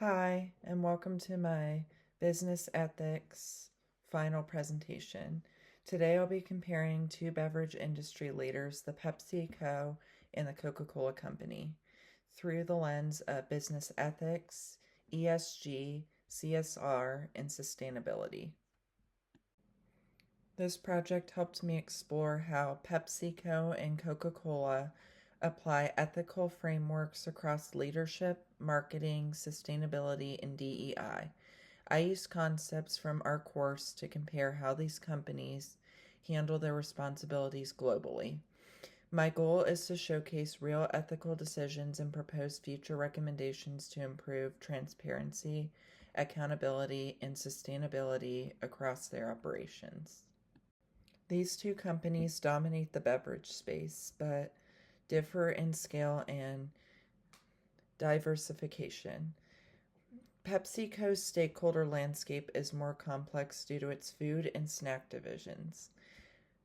Hi, and welcome to my business ethics final presentation. Today I'll be comparing two beverage industry leaders, the PepsiCo and the Coca-Cola Company, through the lens of business ethics, ESG, CSR, and sustainability. This project helped me explore how PepsiCo and Coca-Cola apply ethical frameworks across leadership, marketing, sustainability, and DEI. I used concepts from our course to compare how these companies handle their responsibilities globally. My goal is to showcase real ethical decisions and propose future recommendations to improve transparency, accountability, and sustainability across their operations. These two companies dominate the beverage space, but differ in scale and diversification. PepsiCo's stakeholder landscape is more complex due to its food and snack divisions.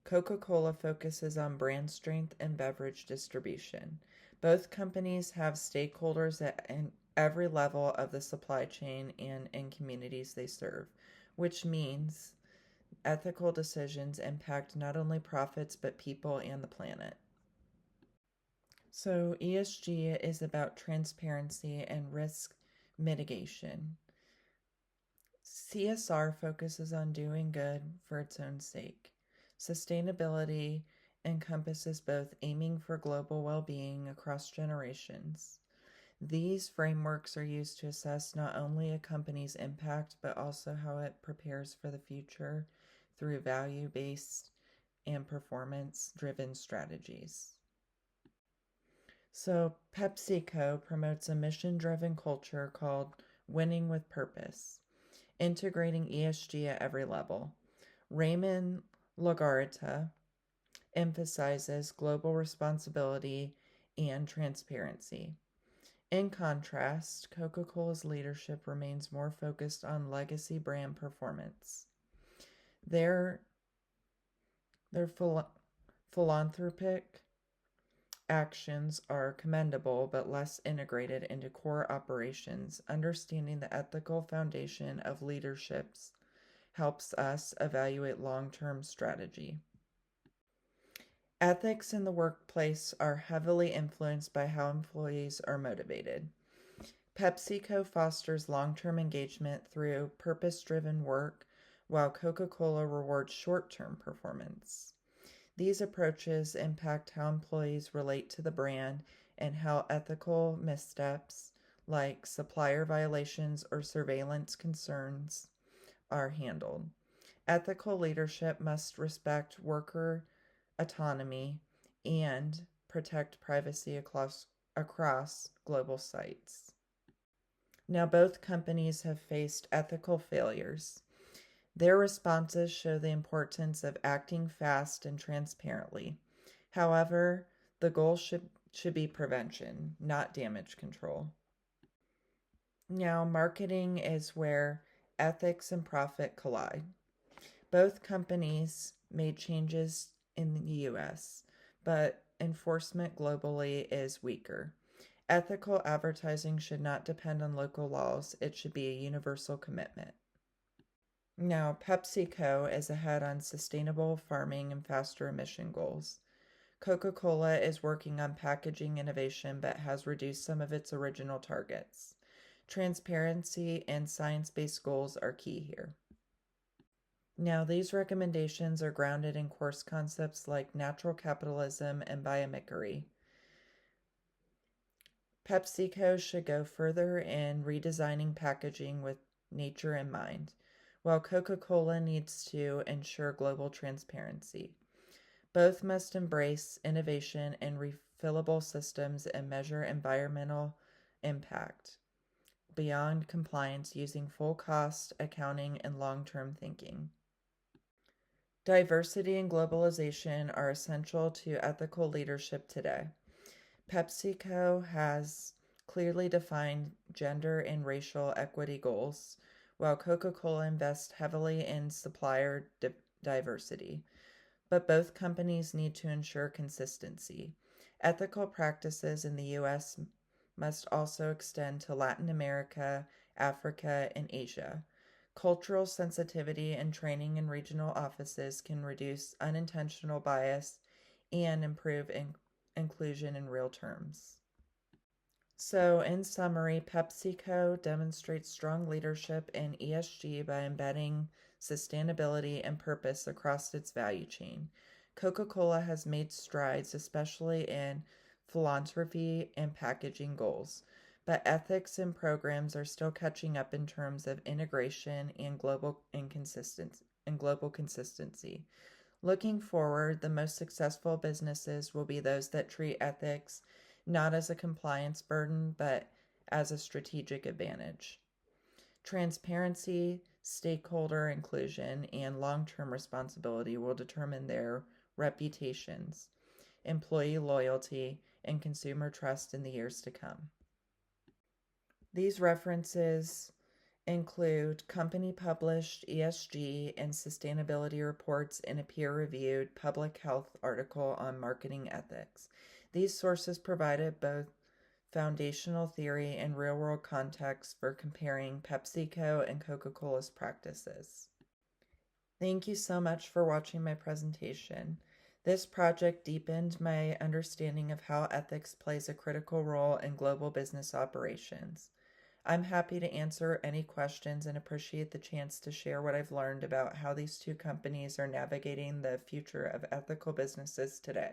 Coca-Cola focuses on brand strength and beverage distribution. Both companies have stakeholders at every level of the supply chain and in communities they serve, which means ethical decisions impact not only profits but people and the planet. So, ESG is about transparency and risk mitigation. CSR focuses on doing good for its own sake. Sustainability encompasses both aiming for global well being across generations. These frameworks are used to assess not only a company's impact but also how it prepares for the future through value based and performance driven strategies. So, PepsiCo promotes a mission driven culture called Winning with Purpose, integrating ESG at every level. Raymond Lagarta emphasizes global responsibility and transparency. In contrast, Coca Cola's leadership remains more focused on legacy brand performance. Their, their philanthropic actions are commendable but less integrated into core operations. Understanding the ethical foundation of leaderships helps us evaluate long term strategy. Ethics in the workplace are heavily influenced by how employees are motivated. PepsiCo fosters long term engagement through purpose driven work, while Coca Cola rewards short term performance. These approaches impact how employees relate to the brand and how ethical missteps like supplier violations or surveillance concerns are handled. Ethical leadership must respect worker autonomy and protect privacy across global sites. Now, both companies have faced ethical failures. Their responses show the importance of acting fast and transparently. However, the goal should be prevention, not damage control. Now, marketing is where ethics and profit collide. Both companies made changes in the US, but enforcement globally is weaker. Ethical advertising should not depend on local laws, it should be a universal commitment. Now, PepsiCo is ahead on sustainable farming and faster emission goals. Coca-Cola is working on packaging innovation but has reduced some of its original targets. Transparency and science-based goals are key here. Now, these recommendations are grounded in course concepts like natural capitalism and biomimicry. PepsiCo should go further in redesigning packaging with nature in mind, while Coca-Cola needs to ensure global transparency. Both must embrace innovation in refillable systems and measure environmental impact beyond compliance using full cost accounting and long term thinking. Diversity and globalization are essential to ethical leadership today. PepsiCo has clearly defined gender and racial equity goals, while Coca-Cola invests heavily in supplier diversity. But both companies need to ensure consistency. Ethical practices in the US must also extend to Latin America, Africa, and Asia. Cultural sensitivity and training in regional offices can reduce unintentional bias and improve inclusion in real terms. So, in summary, PepsiCo demonstrates strong leadership in ESG by embedding sustainability and purpose across its value chain. Coca Cola has made strides, especially in philanthropy and packaging goals, but ethics and programs are still catching up in terms of integration and global consistency. Looking forward, the most successful businesses will be those that treat ethics not as a compliance burden, but as a strategic advantage. Transparency, stakeholder inclusion, and long term responsibility will determine their reputations, employee loyalty, and consumer trust in the years to come. These references include company published ESG and sustainability reports in a peer reviewed public health article on marketing ethics. These sources provided both foundational theory and real world context for comparing PepsiCo and Coca Cola's practices. Thank you so much for watching my presentation. This project deepened my understanding of how ethics plays a critical role in global business operations. I'm happy to answer any questions and appreciate the chance to share what I've learned about how these two companies are navigating the future of ethical businesses today.